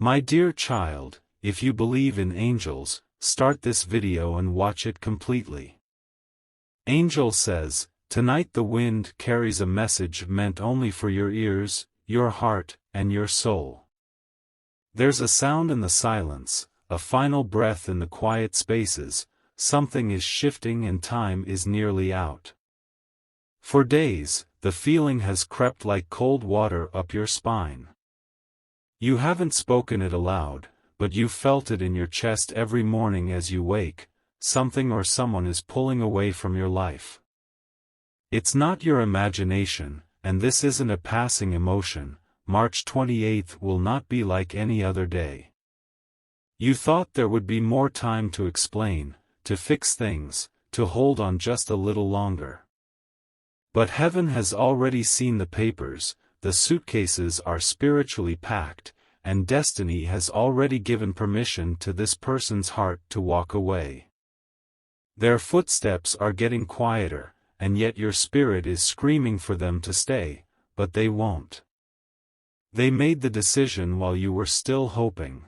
My dear child, if you believe in angels, start this video and watch it completely. Angel says, tonight the wind carries a message meant only for your ears, your heart, and your soul. There's a sound in the silence, a final breath in the quiet spaces, something is shifting and time is nearly out. For days, the feeling has crept like cold water up your spine. You haven't spoken it aloud, but you felt it in your chest every morning as you wake. Something or someone is pulling away from your life. It's not your imagination, and this isn't a passing emotion. March 28th will not be like any other day. You thought there would be more time to explain, to fix things, to hold on just a little longer. But heaven has already seen the papers, the suitcases are spiritually packed, and destiny has already given permission to this person's heart to walk away. Their footsteps are getting quieter, and yet your spirit is screaming for them to stay, but they won't. They made the decision while you were still hoping.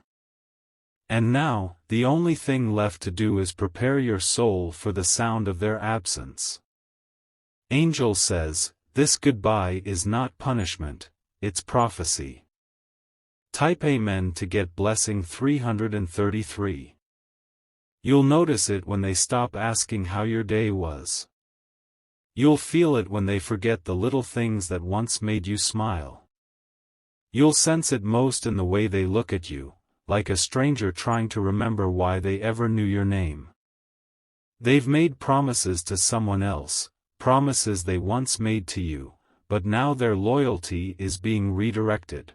And now, the only thing left to do is prepare your soul for the sound of their absence. Angel says, this goodbye is not punishment, it's prophecy. Type Amen to get blessing 333. You'll notice it when they stop asking how your day was. You'll feel it when they forget the little things that once made you smile. You'll sense it most in the way they look at you, like a stranger trying to remember why they ever knew your name. They've made promises to someone else, promises they once made to you, but now their loyalty is being redirected.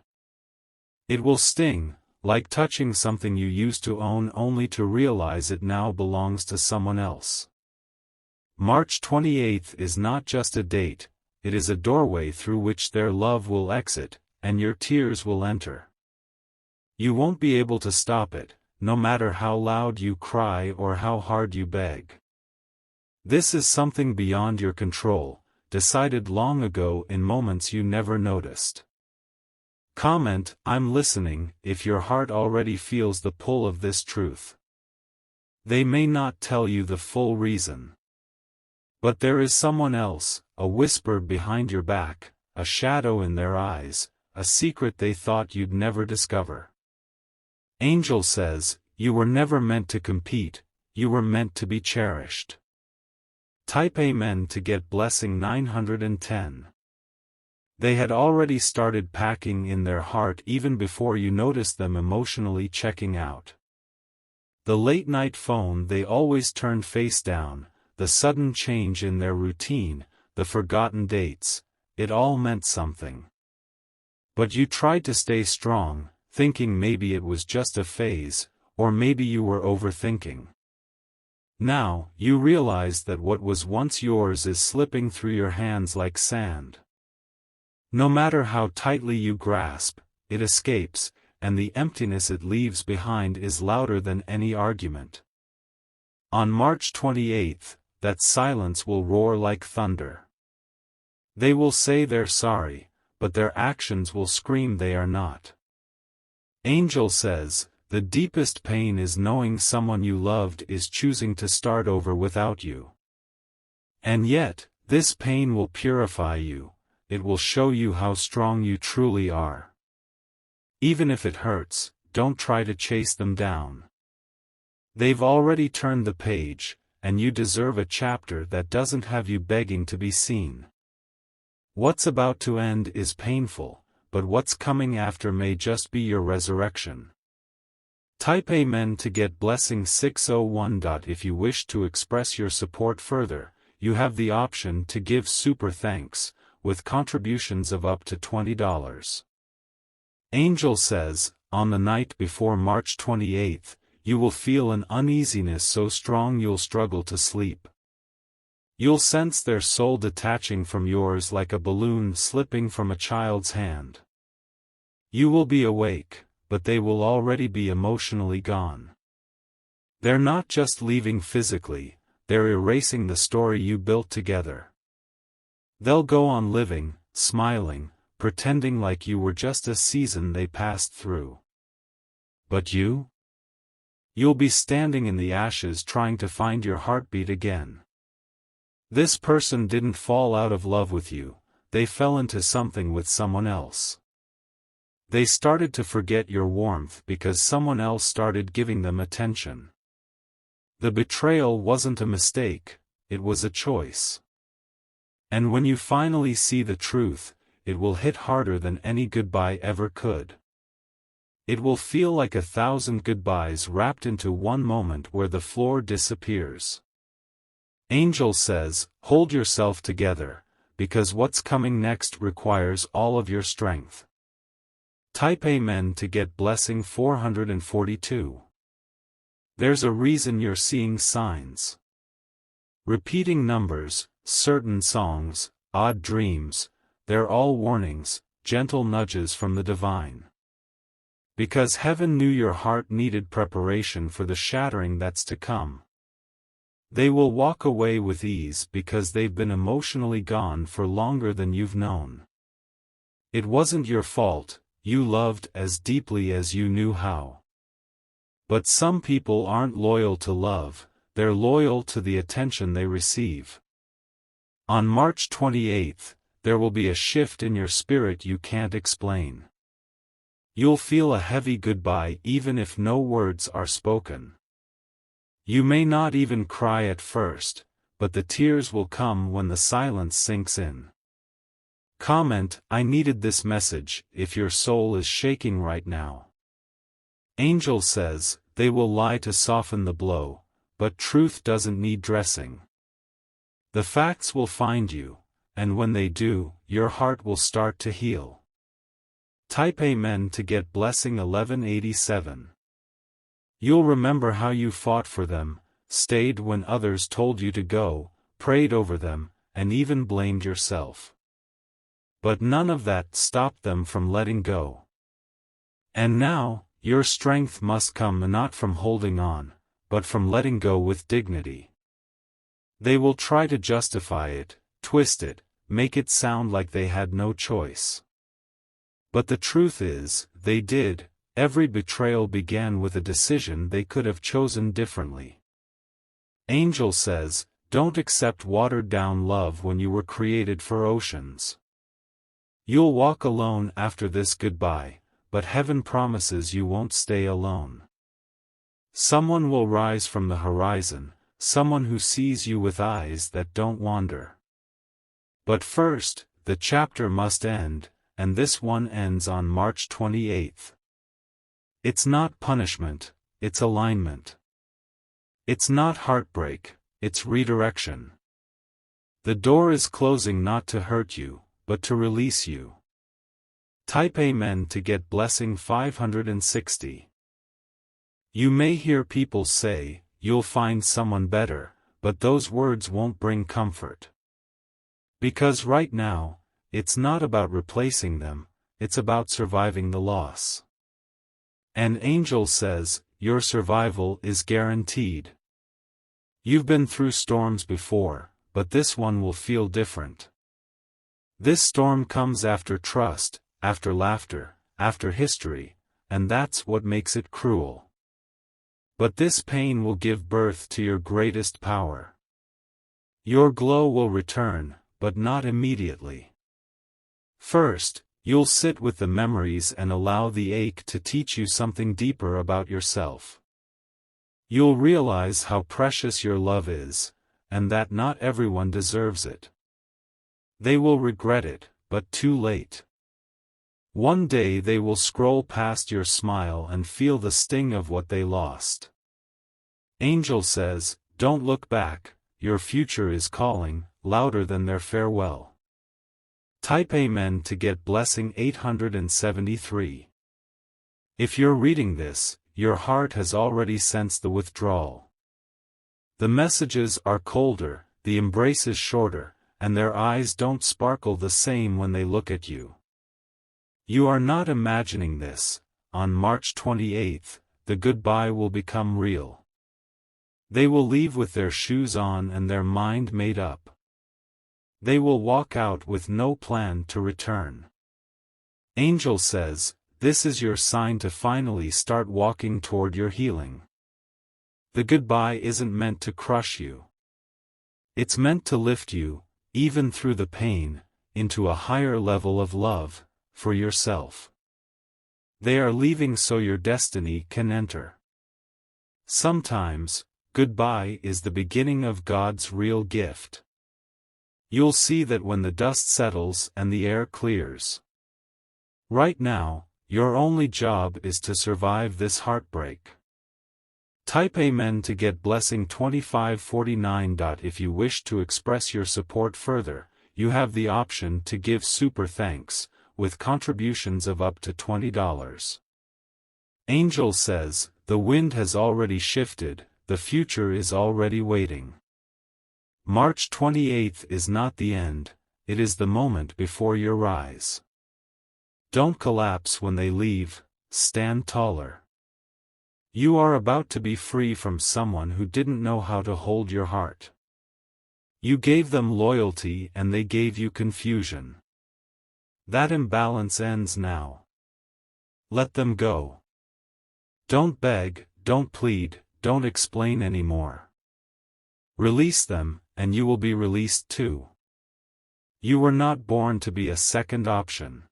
It will sting, like touching something you used to own only to realize it now belongs to someone else. March 28th is not just a date, it is a doorway through which their love will exit, and your tears will enter. You won't be able to stop it, no matter how loud you cry or how hard you beg. This is something beyond your control, decided long ago in moments you never noticed. Comment, I'm listening, if your heart already feels the pull of this truth. They may not tell you the full reason. But there is someone else, a whisper behind your back, a shadow in their eyes, a secret they thought you'd never discover. Angel says, you were never meant to compete, you were meant to be cherished. Type Amen to get blessing 910. They had already started packing in their heart even before you noticed them emotionally checking out. The late-night phone they always turned face down, the sudden change in their routine, the forgotten dates, it all meant something. But you tried to stay strong, thinking maybe it was just a phase, or maybe you were overthinking. Now, you realize that what was once yours is slipping through your hands like sand. No matter how tightly you grasp, it escapes, and the emptiness it leaves behind is louder than any argument. On March 28th, that silence will roar like thunder. They will say they're sorry, but their actions will scream they are not. Angel says, the deepest pain is knowing someone you loved is choosing to start over without you. And yet, this pain will purify you. It will show you how strong you truly are. Even if it hurts, don't try to chase them down. They've already turned the page, and you deserve a chapter that doesn't have you begging to be seen. What's about to end is painful, but what's coming after may just be your resurrection. Type Amen to get blessing 601. If you wish to express your support further, you have the option to give super thanks, with contributions of up to $20. Angel says, on the night before March 28th, you will feel an uneasiness so strong you'll struggle to sleep. You'll sense their soul detaching from yours like a balloon slipping from a child's hand. You will be awake, but they will already be emotionally gone. They're not just leaving physically, they're erasing the story you built together. They'll go on living, smiling, pretending like you were just a season they passed through. But you? You'll be standing in the ashes trying to find your heartbeat again. This person didn't fall out of love with you, they fell into something with someone else. They started to forget your warmth because someone else started giving them attention. The betrayal wasn't a mistake, it was a choice. And when you finally see the truth, it will hit harder than any goodbye ever could. It will feel like 1,000 goodbyes wrapped into one moment where the floor disappears. Angel says, hold yourself together, because what's coming next requires all of your strength. Type Amen to get blessing 442. There's a reason you're seeing signs. Repeating numbers, certain songs, odd dreams, they're all warnings, gentle nudges from the divine. Because heaven knew your heart needed preparation for the shattering that's to come. They will walk away with ease because they've been emotionally gone for longer than you've known. It wasn't your fault, you loved as deeply as you knew how. But some people aren't loyal to love, they're loyal to the attention they receive. On March 28th, there will be a shift in your spirit you can't explain. You'll feel a heavy goodbye even if no words are spoken. You may not even cry at first, but the tears will come when the silence sinks in. Comment, I needed this message, if your soul is shaking right now. Angel says, they will lie to soften the blow, but truth doesn't need dressing. The facts will find you, and when they do, your heart will start to heal. Type Amen to get blessing 1187. You'll remember how you fought for them, stayed when others told you to go, prayed over them, and even blamed yourself. But none of that stopped them from letting go. And now, your strength must come not from holding on, but from letting go with dignity. They will try to justify it, twist it, make it sound like they had no choice. But the truth is, they did. Every betrayal began with a decision they could have chosen differently. Angel says, don't accept watered-down love when you were created for oceans. You'll walk alone after this goodbye, but heaven promises you won't stay alone. Someone will rise from the horizon, someone who sees you with eyes that don't wander. But first, the chapter must end, and this one ends on March 28th. It's not punishment, it's alignment. It's not heartbreak, it's redirection. The door is closing not to hurt you, but to release you. Type Amen to get blessing 560. You may hear people say, you'll find someone better, but those words won't bring comfort. Because right now, it's not about replacing them, it's about surviving the loss. And Angel says, your survival is guaranteed. You've been through storms before, but this one will feel different. This storm comes after trust, after laughter, after history, and that's what makes it cruel. But this pain will give birth to your greatest power. Your glow will return, but not immediately. First, you'll sit with the memories and allow the ache to teach you something deeper about yourself. You'll realize how precious your love is, and that not everyone deserves it. They will regret it, but too late. One day they will scroll past your smile and feel the sting of what they lost. Angel says, don't look back, your future is calling, louder than their farewell. Type Amen to get blessing 873. If you're reading this, your heart has already sensed the withdrawal. The messages are colder, the embrace is shorter, and their eyes don't sparkle the same when they look at you. You are not imagining this. On March 28th, the goodbye will become real. They will leave with their shoes on and their mind made up. They will walk out with no plan to return. Angel says, This is your sign to finally start walking toward your healing. The goodbye isn't meant to crush you. It's meant to lift you, even through the pain, into a higher level of love, for yourself. They are leaving so your destiny can enter. Sometimes, goodbye is the beginning of God's real gift. You'll see that when the dust settles and the air clears. Right now, your only job is to survive this heartbreak. Type Amen to get blessing 2549. If you wish to express your support further, you have the option to give super thanks, with contributions of up to $20. Angel says, the wind has already shifted, the future is already waiting. March 28th is not the end, it is the moment before your rise. Don't collapse when they leave, stand taller. You are about to be free from someone who didn't know how to hold your heart. You gave them loyalty and they gave you confusion. That imbalance ends now. Let them go. Don't beg, don't plead, don't explain anymore. Release them, and you will be released too. You were not born to be a second option.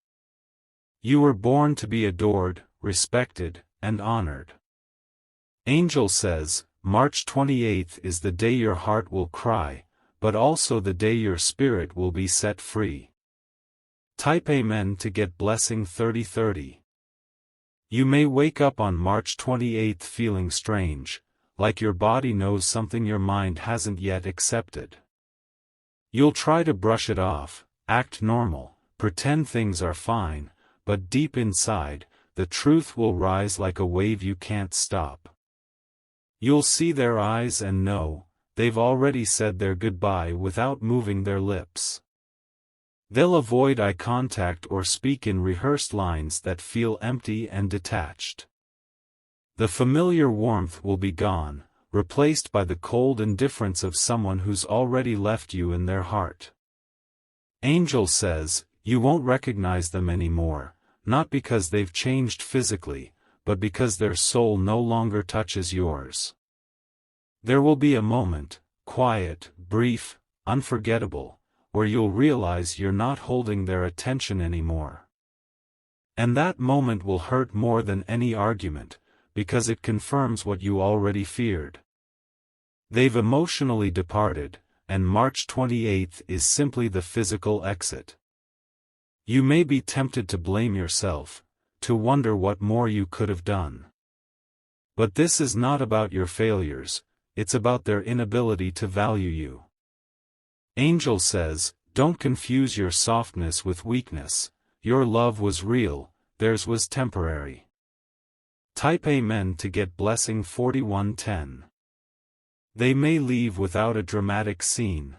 You were born to be adored, respected, and honored. Angel says, March 28th is the day your heart will cry, but also the day your spirit will be set free. Type Amen to get blessing 3030. You may wake up on March 28th feeling strange, like your body knows something your mind hasn't yet accepted. You'll try to brush it off, act normal, pretend things are fine, but deep inside, the truth will rise like a wave you can't stop. You'll see their eyes and know, they've already said their goodbye without moving their lips. They'll avoid eye contact or speak in rehearsed lines that feel empty and detached. The familiar warmth will be gone, replaced by the cold indifference of someone who's already left you in their heart. Angel says, you won't recognize them anymore, not because they've changed physically, but because their soul no longer touches yours. There will be a moment, quiet, brief, unforgettable, where you'll realize you're not holding their attention anymore. And that moment will hurt more than any argument, because it confirms what you already feared. They've emotionally departed, and March 28th is simply the physical exit. You may be tempted to blame yourself, to wonder what more you could have done. But this is not about your failures, it's about their inability to value you. Angel says, don't confuse your softness with weakness, your love was real, theirs was temporary. Type Amen to get blessing 4110. They may leave without a dramatic scene.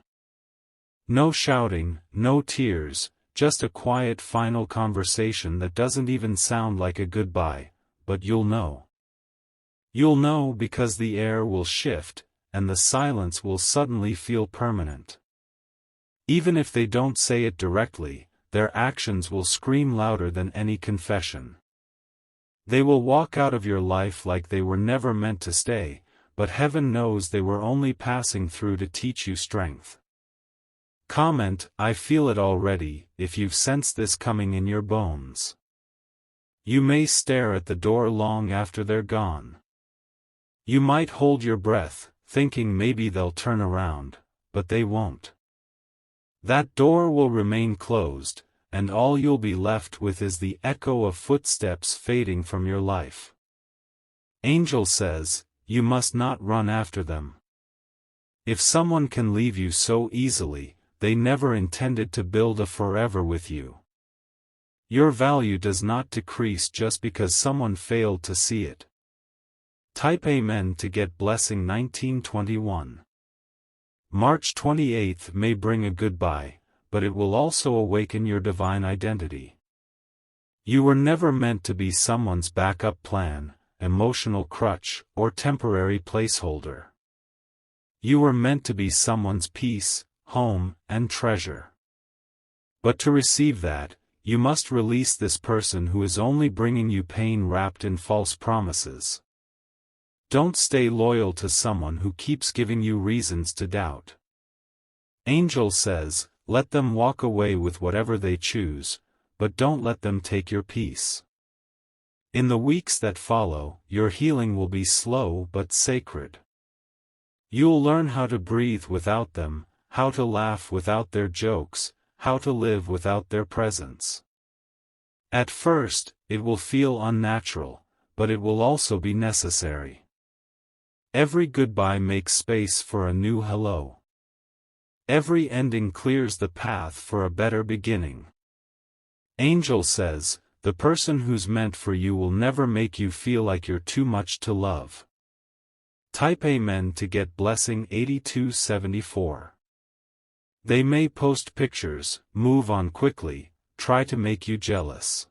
No shouting, no tears, just a quiet final conversation that doesn't even sound like a goodbye, but you'll know. You'll know because the air will shift, and the silence will suddenly feel permanent. Even if they don't say it directly, their actions will scream louder than any confession. They will walk out of your life like they were never meant to stay, but heaven knows they were only passing through to teach you strength. Comment, I feel it already, if you've sensed this coming in your bones. You may stare at the door long after they're gone. You might hold your breath, thinking maybe they'll turn around, but they won't. That door will remain closed, and all you'll be left with is the echo of footsteps fading from your life. Angel says, you must not run after them. If someone can leave you so easily, they never intended to build a forever with you. Your value does not decrease just because someone failed to see it. Type Amen to get blessing 1921. March 28th may bring a goodbye, but it will also awaken your divine identity. You were never meant to be someone's backup plan, emotional crutch, or temporary placeholder. You were meant to be someone's peace, home, and treasure. But to receive that, you must release this person who is only bringing you pain wrapped in false promises. Don't stay loyal to someone who keeps giving you reasons to doubt. Angel says, let them walk away with whatever they choose, but don't let them take your peace. In the weeks that follow, your healing will be slow but sacred. You'll learn how to breathe without them, how to laugh without their jokes, how to live without their presence. At first, it will feel unnatural, but it will also be necessary. Every goodbye makes space for a new hello. Every ending clears the path for a better beginning. Angel says, the person who's meant for you will never make you feel like you're too much to love. Type Amen to get blessing 8274. They may post pictures, move on quickly, try to make you jealous.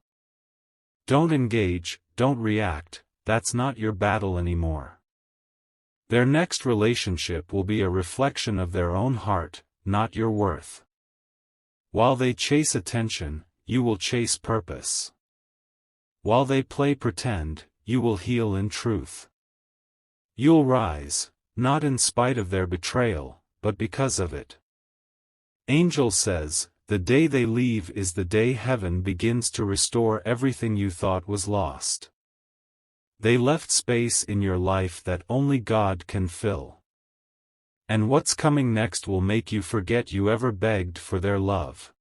Don't engage, don't react, that's not your battle anymore. Their next relationship will be a reflection of their own heart, not your worth. While they chase attention, you will chase purpose. While they play pretend, you will heal in truth. You'll rise, not in spite of their betrayal, but because of it. Angel says, the day they leave is the day heaven begins to restore everything you thought was lost. They left space in your life that only God can fill. And what's coming next will make you forget you ever begged for their love.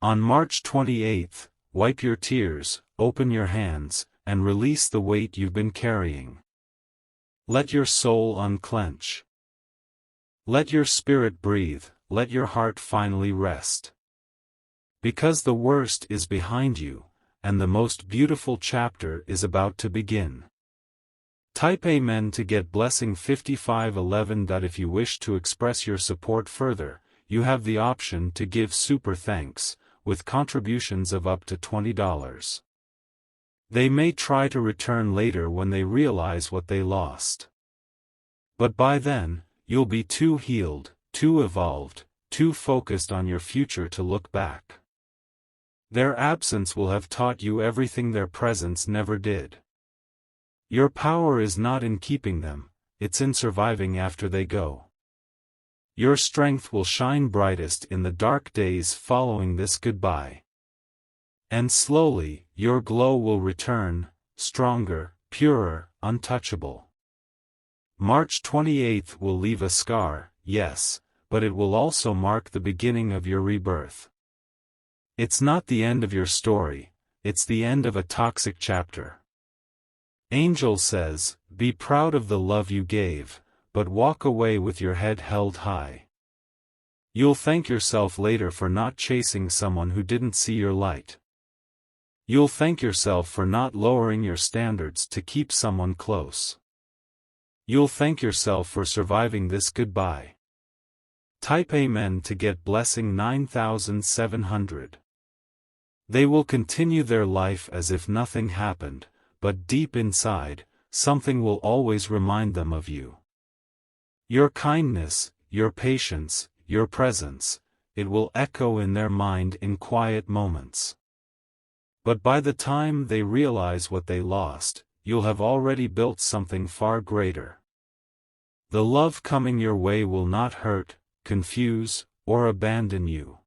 On March 28th, wipe your tears, open your hands, and release the weight you've been carrying. Let your soul unclench. Let your spirit breathe, let your heart finally rest. Because the worst is behind you, and the most beautiful chapter is about to begin. Type Amen to get blessing 5511. If you wish to express your support further, you have the option to give super thanks, with contributions of up to $20. They may try to return later when they realize what they lost. But by then, you'll be too healed, too evolved, too focused on your future to look back. Their absence will have taught you everything their presence never did. Your power is not in keeping them, it's in surviving after they go. Your strength will shine brightest in the dark days following this goodbye. And slowly, your glow will return, stronger, purer, untouchable. March 28th will leave a scar, yes, but it will also mark the beginning of your rebirth. It's not the end of your story, it's the end of a toxic chapter. Angel says, be proud of the love you gave, but walk away with your head held high. You'll thank yourself later for not chasing someone who didn't see your light. You'll thank yourself for not lowering your standards to keep someone close. You'll thank yourself for surviving this goodbye. Type Amen to get blessing 9700. They will continue their life as if nothing happened, but deep inside, something will always remind them of you. Your kindness, your patience, your presence, it will echo in their mind in quiet moments. But by the time they realize what they lost, you'll have already built something far greater. The love coming your way will not hurt, confuse, or abandon you.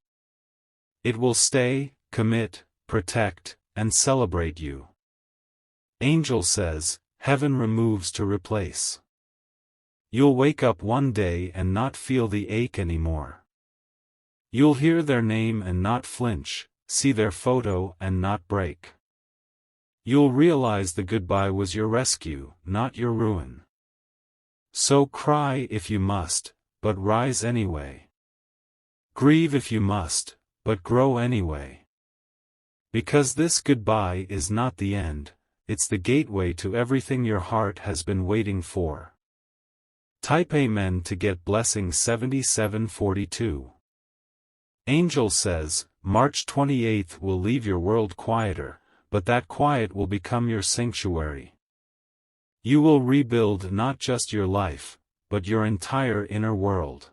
It will stay, commit, protect, and celebrate you. Angel says, heaven removes to replace. You'll wake up one day and not feel the ache anymore. You'll hear their name and not flinch, see their photo and not break. You'll realize the goodbye was your rescue, not your ruin. So cry if you must, but rise anyway. Grieve if you must, but grow anyway. Because this goodbye is not the end, it's the gateway to everything your heart has been waiting for. Type Amen to get blessing 7742. Angel says, March 28th will leave your world quieter, but that quiet will become your sanctuary. You will rebuild not just your life, but your entire inner world.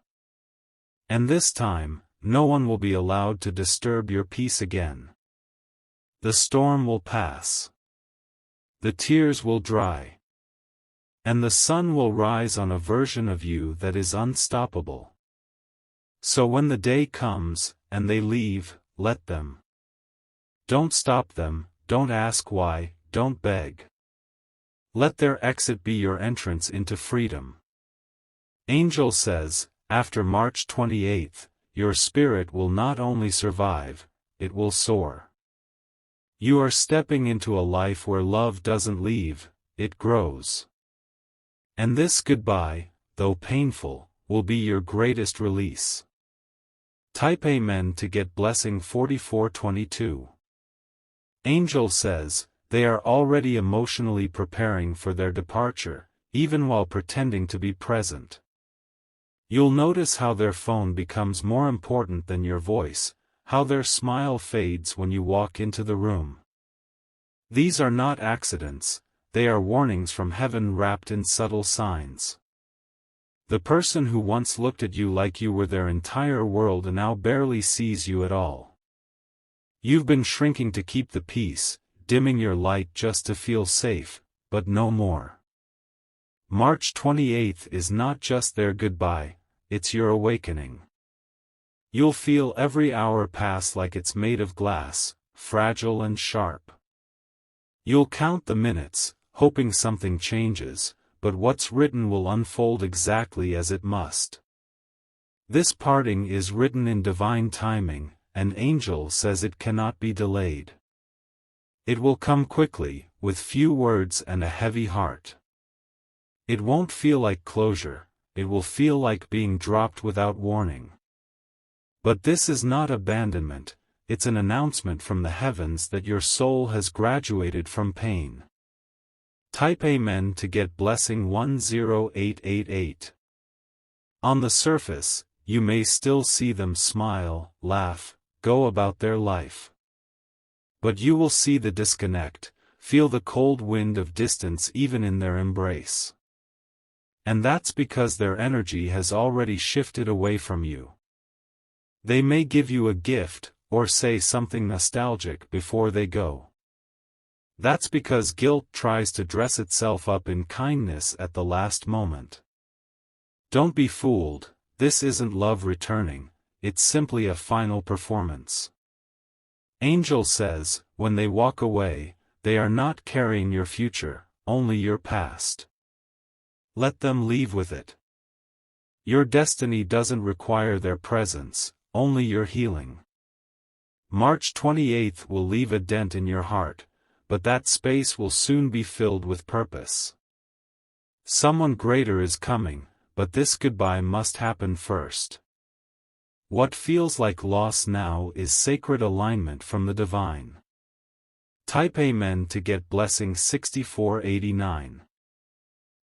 And this time, no one will be allowed to disturb your peace again. The storm will pass. The tears will dry. And the sun will rise on a version of you that is unstoppable. So when the day comes, and they leave, let them. Don't stop them, don't ask why, don't beg. Let their exit be your entrance into freedom. Angel says, after March 28th, your spirit will not only survive, it will soar. You are stepping into a life where love doesn't leave, it grows. And this goodbye, though painful, will be your greatest release. Type Amen to get blessing 4422. Angel says, they are already emotionally preparing for their departure, even while pretending to be present. You'll notice how their phone becomes more important than your voice, how their smile fades when you walk into the room. These are not accidents, they are warnings from heaven wrapped in subtle signs. The person who once looked at you like you were their entire world now barely sees you at all. You've been shrinking to keep the peace, dimming your light just to feel safe, but no more. March 28th is not just their goodbye, it's your awakening. You'll feel every hour pass like it's made of glass, fragile and sharp. You'll count the minutes, hoping something changes, but what's written will unfold exactly as it must. This parting is written in divine timing, and Angel says it cannot be delayed. It will come quickly, with few words and a heavy heart. It won't feel like closure, it will feel like being dropped without warning. But this is not abandonment, it's an announcement from the heavens that your soul has graduated from pain. Type Amen to get blessing 10888. On the surface, you may still see them smile, laugh, go about their life. But you will see the disconnect, feel the cold wind of distance even in their embrace. And that's because their energy has already shifted away from you. They may give you a gift, or say something nostalgic before they go. That's because guilt tries to dress itself up in kindness at the last moment. Don't be fooled, this isn't love returning, it's simply a final performance. Angel says, when they walk away, they are not carrying your future, only your past. Let them leave with it. Your destiny doesn't require their presence, only your healing. March 28th will leave a dent in your heart, but that space will soon be filled with purpose. Someone greater is coming, but this goodbye must happen first. What feels like loss now is sacred alignment from the divine. Type Amen to get blessing 6489.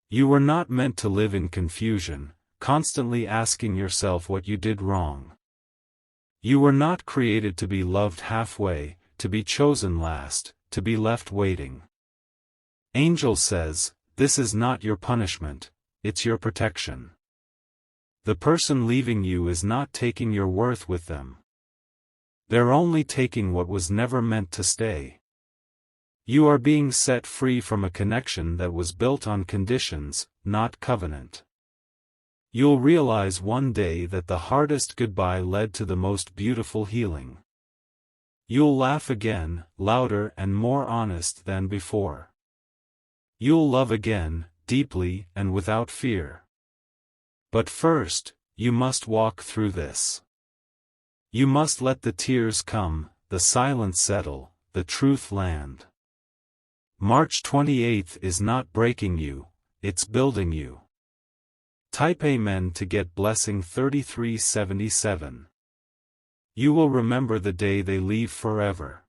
You were not meant to live in confusion, constantly asking yourself what you did wrong. You were not created to be loved halfway, to be chosen last, to be left waiting. Angel says, this is not your punishment, it's your protection. The person leaving you is not taking your worth with them. They're only taking what was never meant to stay. You are being set free from a connection that was built on conditions, not covenant. You'll realize one day that the hardest goodbye led to the most beautiful healing. You'll laugh again, louder and more honest than before. You'll love again, deeply and without fear. But first, you must walk through this. You must let the tears come, the silence settle, the truth land. March 28th is not breaking you, it's building you. Type Amen to get blessing 3377. You will remember the day they leave forever.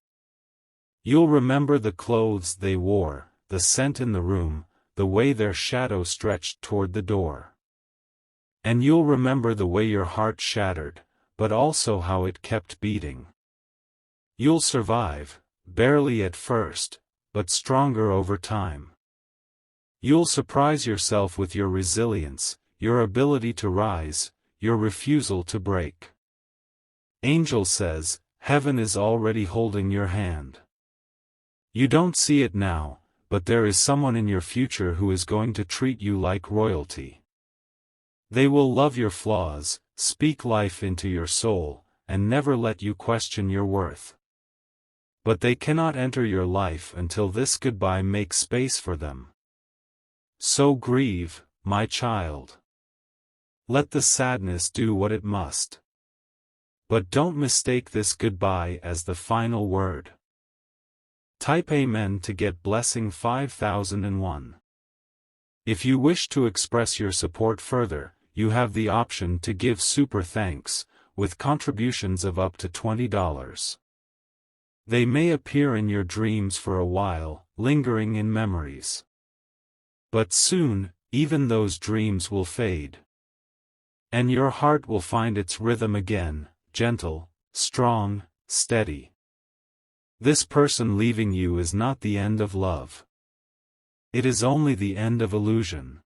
You'll remember the clothes they wore, the scent in the room, the way their shadow stretched toward the door. And you'll remember the way your heart shattered, but also how it kept beating. You'll survive, barely at first, but stronger over time. You'll surprise yourself with your resilience, your ability to rise, your refusal to break. Angel says, heaven is already holding your hand. You don't see it now, but there is someone in your future who is going to treat you like royalty. They will love your flaws, speak life into your soul, and never let you question your worth. But they cannot enter your life until this goodbye makes space for them. So grieve, my child. Let the sadness do what it must. But don't mistake this goodbye as the final word. Type Amen to get blessing 5001. If you wish to express your support further, you have the option to give super thanks, with contributions of up to $20. They may appear in your dreams for a while, lingering in memories. But soon, even those dreams will fade. And your heart will find its rhythm again, gentle, strong, steady. This person leaving you is not the end of love. It is only the end of illusion.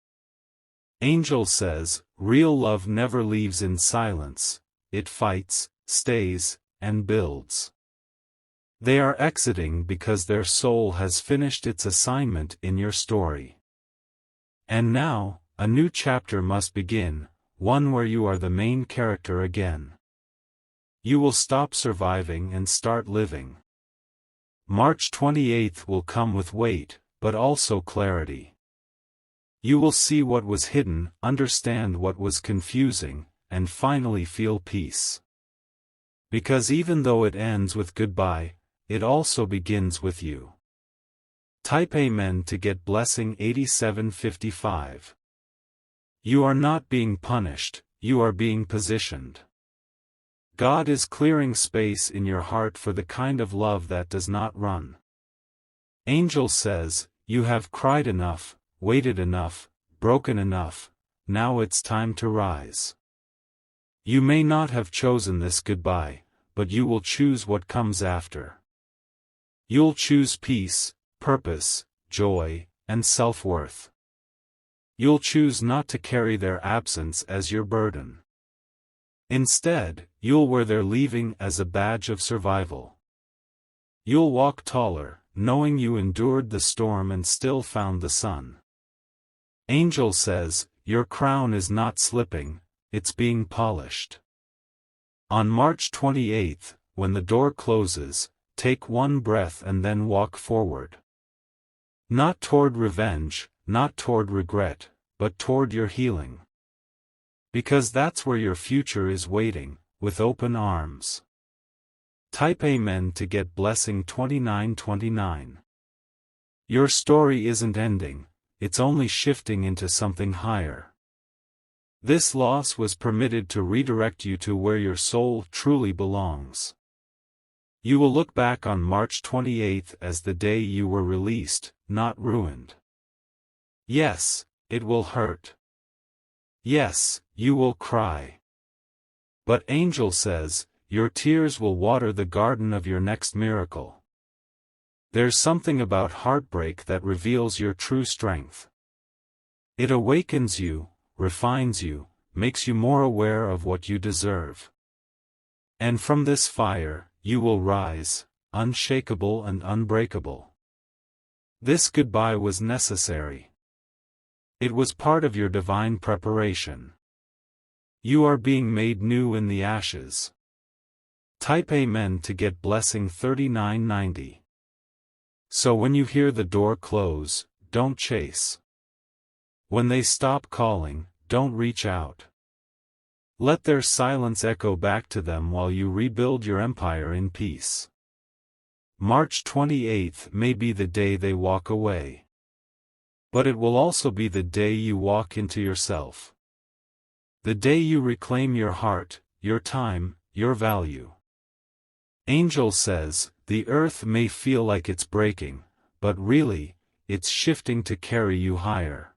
Angel says, real love never leaves in silence, it fights, stays, and builds. They are exiting because their soul has finished its assignment in your story. And now, a new chapter must begin, one where you are the main character again. You will stop surviving and start living. March 28th will come with weight, but also clarity. You will see what was hidden, understand what was confusing, and finally feel peace. Because even though it ends with goodbye, it also begins with you. Type Amen to get blessing 8755. You are not being punished, you are being positioned. God is clearing space in your heart for the kind of love that does not run. Angel says, you have cried enough, waited enough, broken enough, now it's time to rise. You may not have chosen this goodbye, but you will choose what comes after. You'll choose peace, purpose, joy, and self-worth. You'll choose not to carry their absence as your burden. Instead, you'll wear their leaving as a badge of survival. You'll walk taller, knowing you endured the storm and still found the sun. Angel says, your crown is not slipping, it's being polished. On March 28th, when the door closes, take one breath and then walk forward. Not toward revenge, not toward regret, but toward your healing. Because that's where your future is waiting, with open arms. Type Amen to get blessing 2929. Your story isn't ending, it's only shifting into something higher. This loss was permitted to redirect you to where your soul truly belongs. You will look back on March 28th as the day you were released, not ruined. Yes, it will hurt. Yes, you will cry. But Angel says, your tears will water the garden of your next miracle. There's something about heartbreak that reveals your true strength. It awakens you, refines you, makes you more aware of what you deserve. And from this fire, you will rise, unshakable and unbreakable. This goodbye was necessary. It was part of your divine preparation. You are being made new in the ashes. Type Amen to get blessing 3990. So when you hear the door close, don't chase. When they stop calling, don't reach out. Let their silence echo back to them while you rebuild your empire in peace. March 28th may be the day they walk away. But it will also be the day you walk into yourself. The day you reclaim your heart, your time, your value. Angel says, the earth may feel like it's breaking, but really, it's shifting to carry you higher.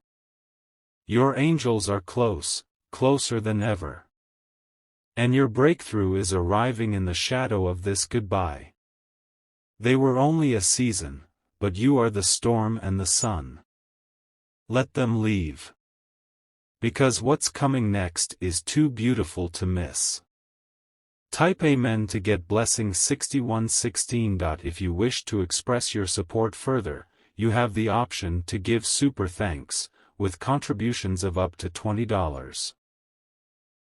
Your angels are close, closer than ever. And your breakthrough is arriving in the shadow of this goodbye. They were only a season, but you are the storm and the sun. Let them leave. Because what's coming next is too beautiful to miss. Type Amen to get blessing 6116. If you wish to express your support further, you have the option to give super thanks, with contributions of up to $20.